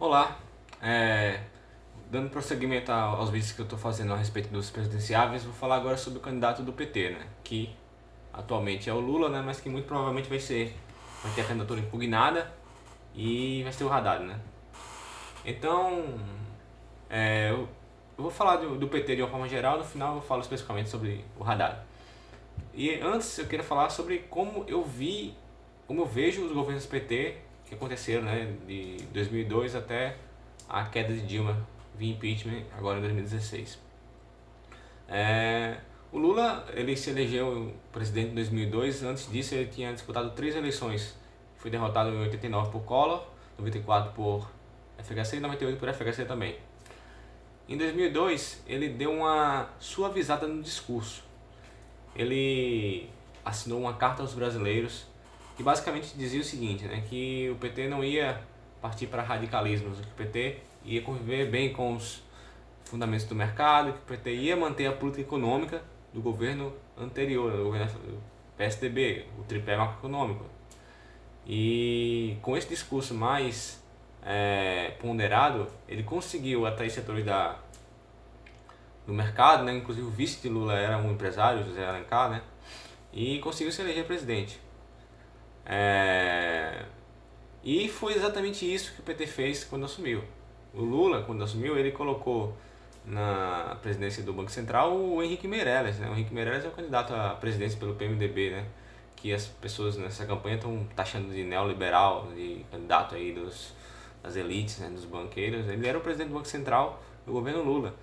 Olá, é, dando prosseguimento aos vídeos que eu estou fazendo a respeito dos presidenciáveis, vou falar agora sobre o candidato do PT, né? Que atualmente é o Lula, né? Mas que muito provavelmente vai ter a candidatura impugnada e vai ser o Haddad, né? Então, eu vou falar do PT de uma forma geral, no final eu falo especificamente sobre o Haddad. E antes eu queria falar sobre como eu vejo os governos PT que aconteceram, né, de 2002 até a queda de Dilma via impeachment agora em 2016. É, o Lula, ele se elegeu presidente em 2002. Antes disso ele tinha disputado 3 eleições. Foi derrotado em 89 por Collor, 94 por FHC e 98 por FHC também. Em 2002 ele deu uma suavizada no discurso. Ele assinou uma carta aos brasileiros que basicamente dizia o seguinte, né, que o PT não ia partir para radicalismos, que o PT ia conviver bem com os fundamentos do mercado, que o PT ia manter a política econômica do governo anterior, do governo PSDB, o tripé macroeconômico. E com esse discurso mais ponderado, ele conseguiu atrair setores do mercado, né? Inclusive o vice de Lula era um empresário, José Alencar, né? E conseguiu se eleger presidente. E foi exatamente isso que o PT fez quando assumiu. O Lula, quando assumiu, ele colocou na presidência do Banco Central o Henrique Meirelles, né? O Henrique Meirelles é o candidato à presidência pelo PMDB, né? Que as pessoas nessa campanha estão taxando de neoliberal, de candidato aí das elites, né? Dos banqueiros. Ele era o presidente do Banco Central do governo Lula.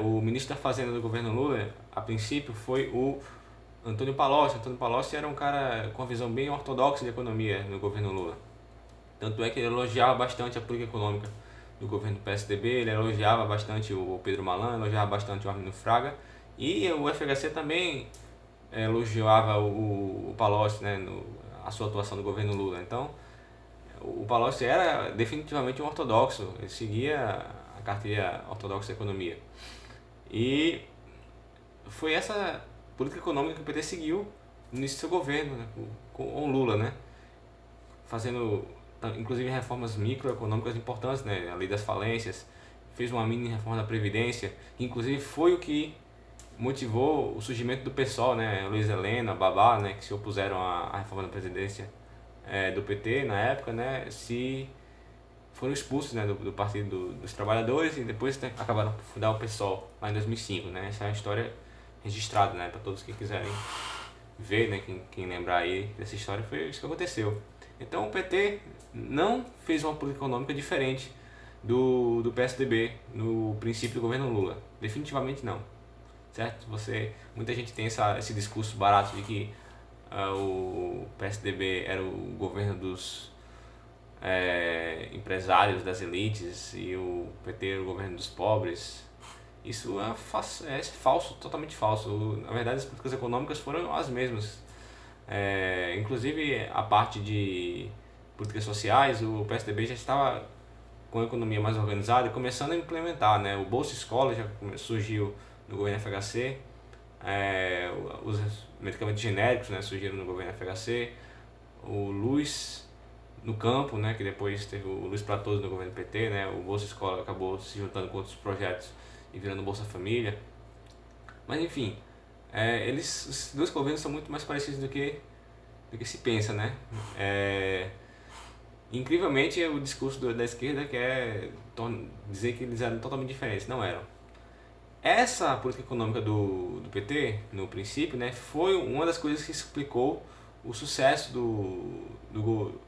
O ministro da Fazenda do governo Lula, a princípio, foi o Antônio Palocci. Antônio Palocci era um cara com uma visão bem ortodoxa de economia no governo Lula. Tanto é que ele elogiava bastante a política econômica do governo do PSDB, ele elogiava bastante o Pedro Malan, elogiava bastante o Armindo Fraga, e o FHC também elogiava o Palocci, né, a sua atuação no governo Lula. Então, o Palocci era definitivamente um ortodoxo, ele seguia a cartilha ortodoxa da economia. E foi essa política econômica que o PT seguiu no início do seu governo, né, com o Lula, né, fazendo inclusive reformas microeconômicas importantes, né, a lei das falências, fez uma mini reforma da Previdência, que inclusive foi o que motivou o surgimento do PSOL, né, Luiz Helena, Babá, né, que se opuseram à reforma da Previdência do PT na época, né, foram expulsos, né, do Partido dos Trabalhadores e depois, né, acabaram por fundar o PSOL lá em 2005, né, essa é a história registrada, né, para todos que quiserem ver, né, quem lembrar aí dessa história, foi isso que aconteceu. Então o PT não fez uma política econômica diferente do PSDB no princípio do governo Lula, definitivamente não, certo? Muita gente tem esse discurso barato de que o PSDB era o governo dos empresários, das elites, e o PT era o governo dos pobres. Isso é falso, totalmente falso. Na verdade, as políticas econômicas foram as mesmas. Inclusive, a parte de políticas sociais, o PSDB já estava com a economia mais organizada e começando a implementar, né? O Bolsa Escola já surgiu no governo FHC, os medicamentos genéricos, né, surgiram no governo FHC, o Luz no Campo, né, que depois teve o Luz para Todos no governo PT, né, o Bolsa Escola acabou se juntando com outros projetos e virando Bolsa Família. Mas enfim, esses dois governos são muito mais parecidos do que se pensa, né? Incrivelmente, o discurso da esquerda quer dizer que eles eram totalmente diferentes, não eram. Essa política econômica do PT, no princípio, né, foi uma das coisas que explicou o sucesso do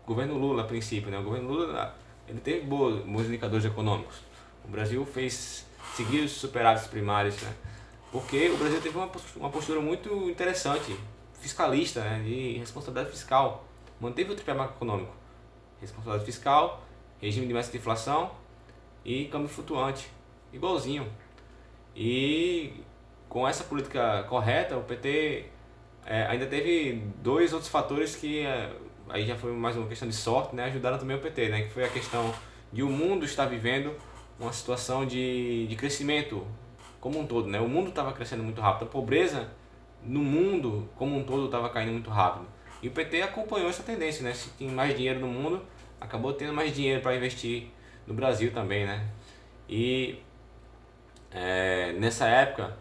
governo Lula a princípio, né? O governo Lula, ele teve bons indicadores econômicos. O Brasil fez seguir os superávites primários, né? Porque o Brasil teve uma postura muito interessante, fiscalista, né, de responsabilidade fiscal. Manteve o tripé macroeconômico: responsabilidade fiscal, regime de meta de inflação e câmbio flutuante, igualzinho. E com essa política correta, o PT ainda teve dois outros fatores que aí já foi mais uma questão de sorte, né, ajudaram também o PT, né, que foi a questão de o mundo estar vivendo uma situação de crescimento como um todo, né? O mundo estava crescendo muito rápido, a pobreza no mundo como um todo estava caindo muito rápido. E o PT acompanhou essa tendência, né? Se tem mais dinheiro no mundo, acabou tendo mais dinheiro para investir no Brasil também, né? E nessa época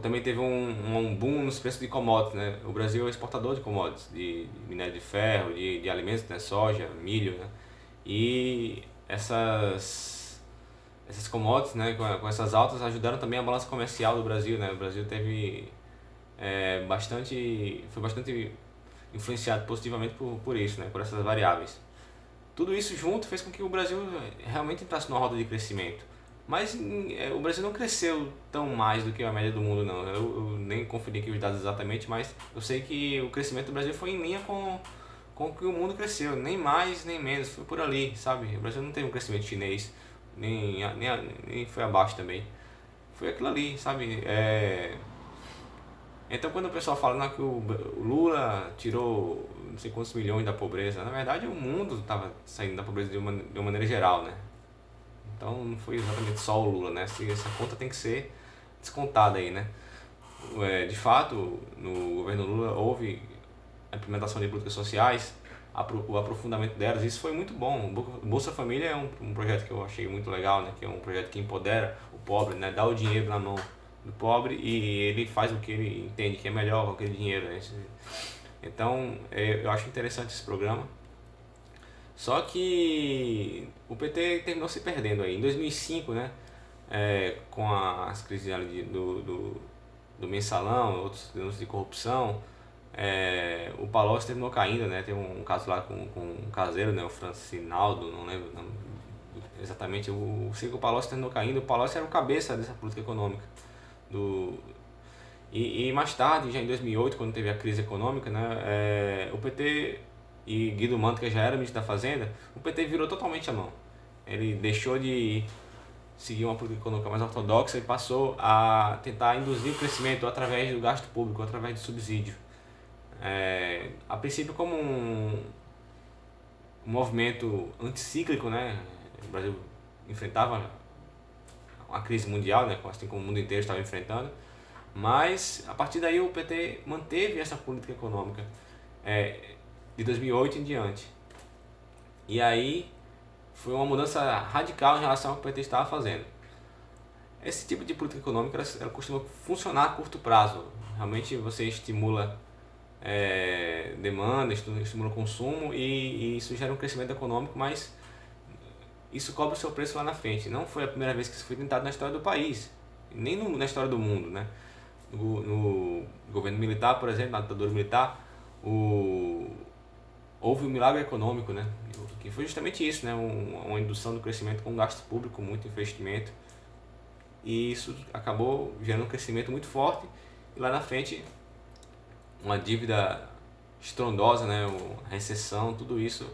também teve um boom nos preços de commodities, né? O Brasil é exportador de commodities, de minério de ferro, de alimentos, né? Soja, milho, né? E essas commodities, né? Com essas altas ajudaram também a balança comercial do Brasil, né? O Brasil teve foi bastante influenciado positivamente por isso, né? Por essas variáveis. Tudo isso junto fez com que o Brasil realmente entrasse numa roda de crescimento. Mas o Brasil não cresceu tão mais do que a média do mundo, não. Eu nem conferi aqui os dados exatamente, mas eu sei que o crescimento do Brasil foi em linha com o que o mundo cresceu. Nem mais, nem menos. Foi por ali, sabe? O Brasil não teve um crescimento chinês, nem foi abaixo também. Foi aquilo ali, sabe? Então quando o pessoal fala que o Lula tirou não sei quantos milhões da pobreza, na verdade o mundo estava saindo da pobreza de uma maneira geral, né? Então não foi exatamente só o Lula, né? Essa conta tem que ser descontada aí, né? De fato, no governo Lula houve a implementação de políticas sociais, o aprofundamento delas, isso foi muito bom. O Bolsa Família é um projeto que eu achei muito legal, né? Que é um projeto que empodera o pobre, né? Dá o dinheiro na mão do pobre e ele faz o que ele entende que é melhor com aquele dinheiro, né? Então eu acho interessante esse programa. Só que o PT terminou se perdendo aí. Em 2005, né, com as crises ali do mensalão, outros denúncias de corrupção, o Palocci terminou caindo, né? Teve um caso lá com um caseiro, né, o Francinaldo, não lembro exatamente. Eu sei que o Palocci terminou caindo. O Palocci era o cabeça dessa política econômica. E mais tarde, já em 2008, quando teve a crise econômica, né, o PT e Guido Mantega, que já era ministro da Fazenda, o PT virou totalmente a mão. Ele deixou de seguir uma política econômica mais ortodoxa e passou a tentar induzir o crescimento através do gasto público, através do subsídio. A princípio como um movimento anticíclico, né? O Brasil enfrentava uma crise mundial, né? Assim como o mundo inteiro estava enfrentando, mas a partir daí o PT manteve essa política econômica de 2008 em diante. E aí foi uma mudança radical em relação ao que o PT estava fazendo. Esse tipo de política econômica ela costuma funcionar a curto prazo. Realmente você estimula demanda, estimula o consumo e isso gera um crescimento econômico, mas isso cobra o seu preço lá na frente. Não foi a primeira vez que isso foi tentado na história do país, nem na história do mundo, né? No governo militar, por exemplo, na ditadura militar, houve um milagre econômico, né? Que foi justamente isso, né? Uma indução do crescimento com gasto público, muito investimento, e isso acabou gerando um crescimento muito forte e lá na frente uma dívida estrondosa, né? A recessão, tudo isso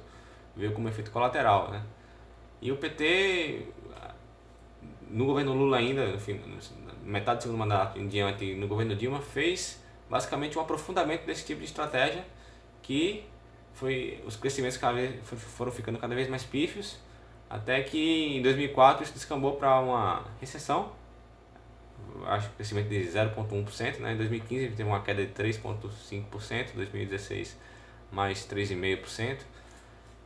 veio como efeito colateral, né? E o PT, no governo Lula ainda, enfim, metade do segundo mandato em diante, no governo Dilma, fez basicamente um aprofundamento desse tipo de estratégia, que os crescimentos foram ficando cada vez mais pífios, até que em 2004 isso descambou para uma recessão, acho que crescimento de 0,1%, né? Em 2015 teve uma queda de 3,5%, 2016 mais 3,5%,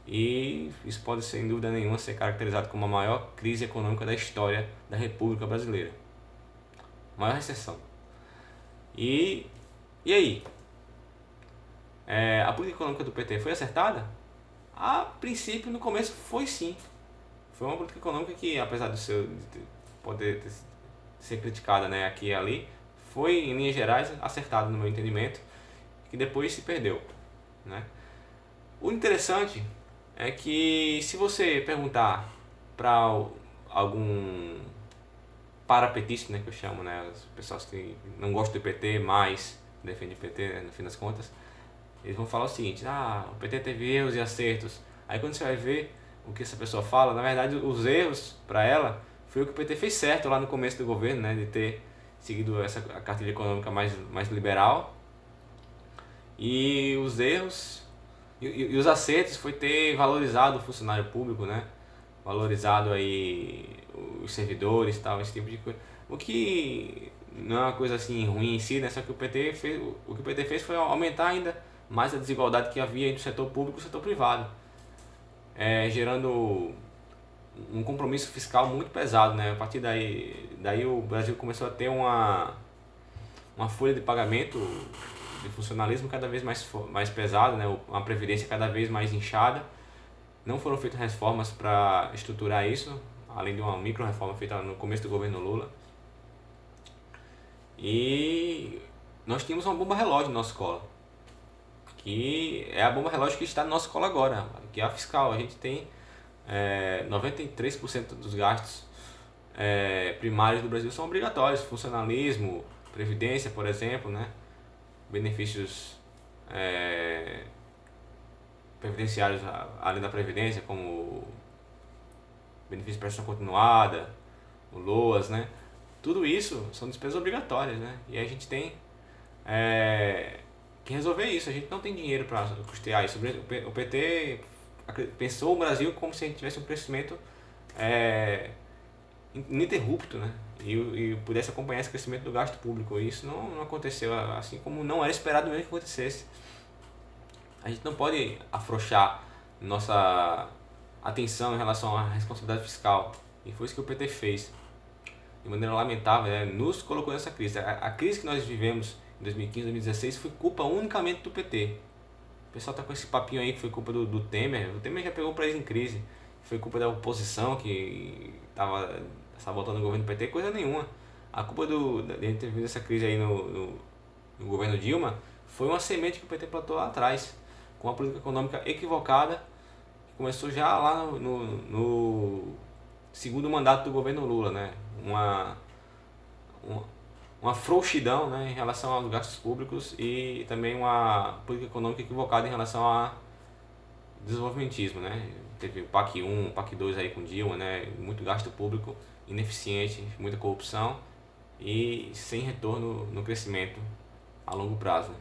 e isso pode sem dúvida nenhuma ser caracterizado como a maior crise econômica da história da República Brasileira, maior recessão. E aí? A política econômica do PT foi acertada? A princípio, no começo, foi sim. Foi uma política econômica que, apesar de poder ser criticada, né, aqui e ali, foi, em linhas gerais, acertada no meu entendimento, que depois se perdeu, né? O interessante é que, se você perguntar para algum parapetista, né, que eu chamo, né, as pessoas que não gostam do PT, mas defendem o PT, né, no fim das contas, eles vão falar o seguinte: o PT teve erros e acertos. Aí quando você vai ver o que essa pessoa fala, na verdade os erros para ela foi o que o PT fez certo lá no começo do governo, né, de ter seguido a cartilha econômica mais liberal, e os erros e os acertos foi ter valorizado o funcionário público, né, valorizado aí os servidores e tal, esse tipo de coisa, o que não é uma coisa assim ruim em si, né, só que o que o PT fez foi aumentar ainda mais a desigualdade que havia entre o setor público e o setor privado. gerando um compromisso fiscal muito pesado, né? A partir daí o Brasil começou a ter uma folha de pagamento de funcionalismo cada vez mais pesada, né? Uma previdência cada vez mais inchada. Não foram feitas reformas para estruturar isso, além de uma micro-reforma feita no começo do governo Lula. E nós tínhamos uma bomba relógio na nossa escola, que é a bomba relógio que está na nossa escola agora, que é a fiscal. A gente tem 93% dos gastos primários do Brasil são obrigatórios, funcionalismo, previdência, por exemplo, né? Benefícios previdenciários além da previdência, como benefício de prestação continuada, o LOAS, né? Tudo isso são despesas obrigatórias, né? E a gente tem que resolver isso. A gente não tem dinheiro para custear isso. O PT pensou o Brasil como se a gente tivesse um crescimento ininterrupto, né? E pudesse acompanhar esse crescimento do gasto público. E isso não aconteceu, assim como não era esperado mesmo que acontecesse. A gente não pode afrouxar nossa atenção em relação à responsabilidade fiscal. E foi isso que o PT fez. De maneira lamentável, né? Nos colocou nessa crise. A crise que nós vivemos em 2015, 2016 foi culpa unicamente do PT. O pessoal tá com esse papinho aí que foi culpa do Temer. O Temer já pegou o país em crise. Foi culpa da oposição que estava sabotando o governo do PT, coisa nenhuma. A culpa de ter vindo essa crise aí no governo Dilma foi uma semente que o PT plantou lá atrás, com uma política econômica equivocada, que começou já lá no segundo mandato do governo Lula, né? Uma frouxidão, né, em relação aos gastos públicos e também uma política econômica equivocada em relação ao desenvolvimentismo, né? Teve o PAC 1, o PAC 2 aí com Dilma, né? Muito gasto público ineficiente, muita corrupção e sem retorno no crescimento a longo prazo, né?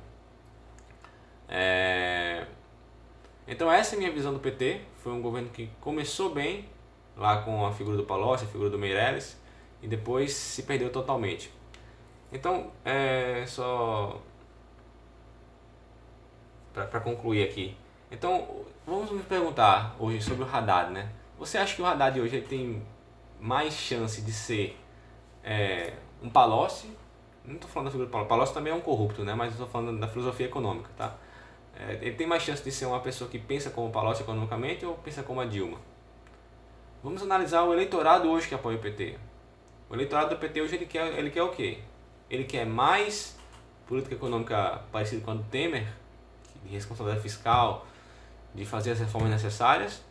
Então essa é a minha visão do PT. Foi um governo que começou bem, lá com a figura do Palocci, a figura do Meirelles, e depois se perdeu totalmente. Então, só para concluir aqui. Então, vamos nos perguntar hoje sobre o Haddad, né? Você acha que o Haddad hoje ele tem mais chance de ser um Palocci? Não estou falando da figura do Palocci. Palocci também é um corrupto, né? Mas estou falando da filosofia econômica, tá? Ele tem mais chance de ser uma pessoa que pensa como o Palocci economicamente ou pensa como a Dilma? Vamos analisar o eleitorado hoje que apoia o PT. O eleitorado do PT hoje ele quer o quê? Ele quer mais política econômica parecida com a do Temer, de responsabilidade fiscal, de fazer as reformas necessárias,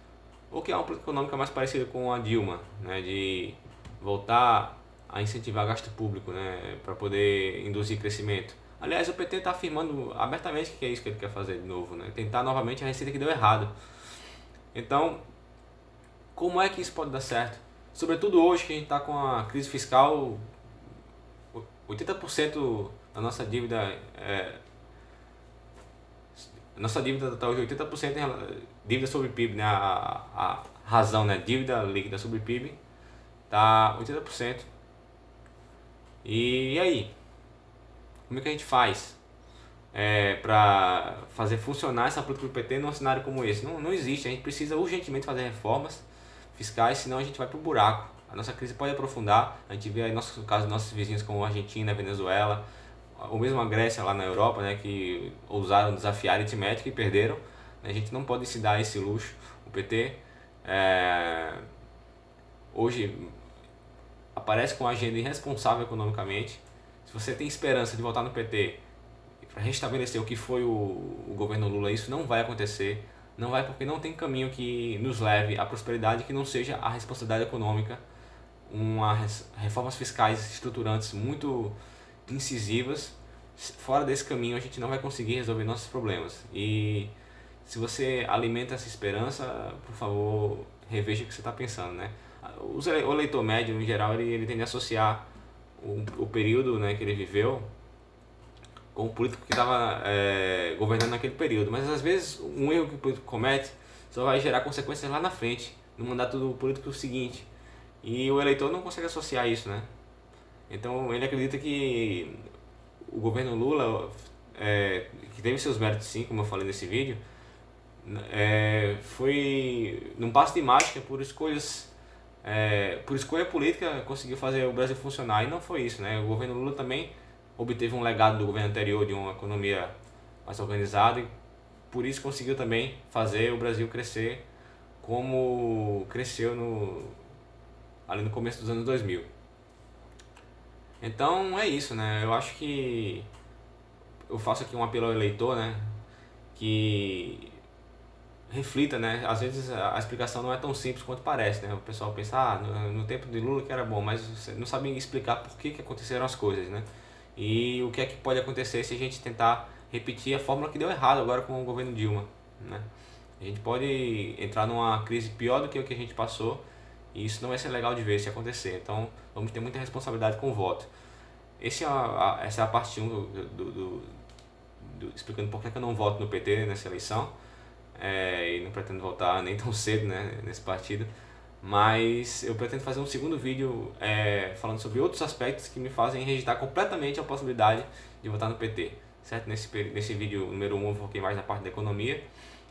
ou quer uma política econômica mais parecida com a Dilma, né, de voltar a incentivar gasto público, né, para poder induzir crescimento. Aliás, o PT está afirmando abertamente que é isso que ele quer fazer de novo, né, tentar novamente a receita que deu errado. Então, como é que isso pode dar certo? Sobretudo hoje que a gente está com a crise fiscal, 80% da nossa dívida está hoje 80% dívida sobre PIB, né? A razão, né? Dívida líquida sobre PIB está 80%. E aí? Como é que a gente faz para fazer funcionar essa política do PT num cenário como esse? Não existe. A gente precisa urgentemente fazer reformas fiscais, senão a gente vai para o buraco. A nossa crise pode aprofundar. A gente vê aí no caso nossos vizinhos como a Argentina, Venezuela, ou mesmo a Grécia lá na Europa, né, que ousaram desafiar a aritmética e perderam. A gente não pode se dar esse luxo. O PT hoje aparece com uma agenda irresponsável economicamente. Se você tem esperança de voltar no PT para restabelecer o que foi o governo Lula, isso não vai acontecer. Não vai, porque não tem caminho que nos leve à prosperidade que não seja a responsabilidade econômica, reformas fiscais estruturantes muito incisivas. Fora desse caminho a gente não vai conseguir resolver nossos problemas. E se você alimenta essa esperança, por favor, reveja o que você está pensando, né? O eleitor médio, em geral, ele tende a associar o período, né, que ele viveu com o político que estava governando naquele período. Mas às vezes um erro que o político comete só vai gerar consequências lá na frente, no mandato do político seguinte. E o eleitor não consegue associar isso, né? Então ele acredita que o governo Lula, que teve seus méritos sim, como eu falei nesse vídeo, Foi num passo de mágica, por escolha política, conseguiu fazer o Brasil funcionar, e não foi isso, né? O governo Lula também obteve um legado do governo anterior de uma economia mais organizada, e por isso conseguiu também fazer o Brasil crescer como cresceu ali no começo dos anos 2000. Então é isso, né? Eu acho que eu faço aqui um apelo ao eleitor, né? Que reflita, né? Às vezes a explicação não é tão simples quanto parece, né? O pessoal pensa, no tempo de Lula que era bom, mas você não sabe explicar por que aconteceram as coisas, né? E o que é que pode acontecer se a gente tentar repetir a fórmula que deu errado agora com o governo Dilma, né? A gente pode entrar numa crise pior do que o que a gente passou, e isso não vai ser legal de ver se acontecer. Então vamos ter muita responsabilidade com o voto. Essa é a parte 1 explicando por que eu não voto no PT nessa eleição. E não pretendo voltar nem tão cedo, né, nesse partido, mas eu pretendo fazer um segundo vídeo falando sobre outros aspectos que me fazem rejeitar completamente a possibilidade de votar no PT, certo? Nesse vídeo número 1 eu foquei mais na parte da economia,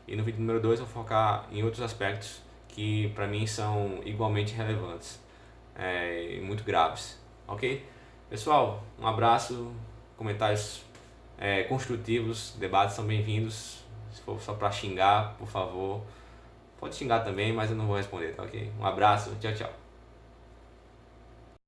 e no vídeo número 2 eu vou focar em outros aspectos que para mim são igualmente relevantes e muito graves, ok? Pessoal, um abraço, comentários construtivos, debates são bem-vindos. Se for só pra xingar, por favor, pode xingar também, mas eu não vou responder, tá ok? Um abraço, tchau, tchau.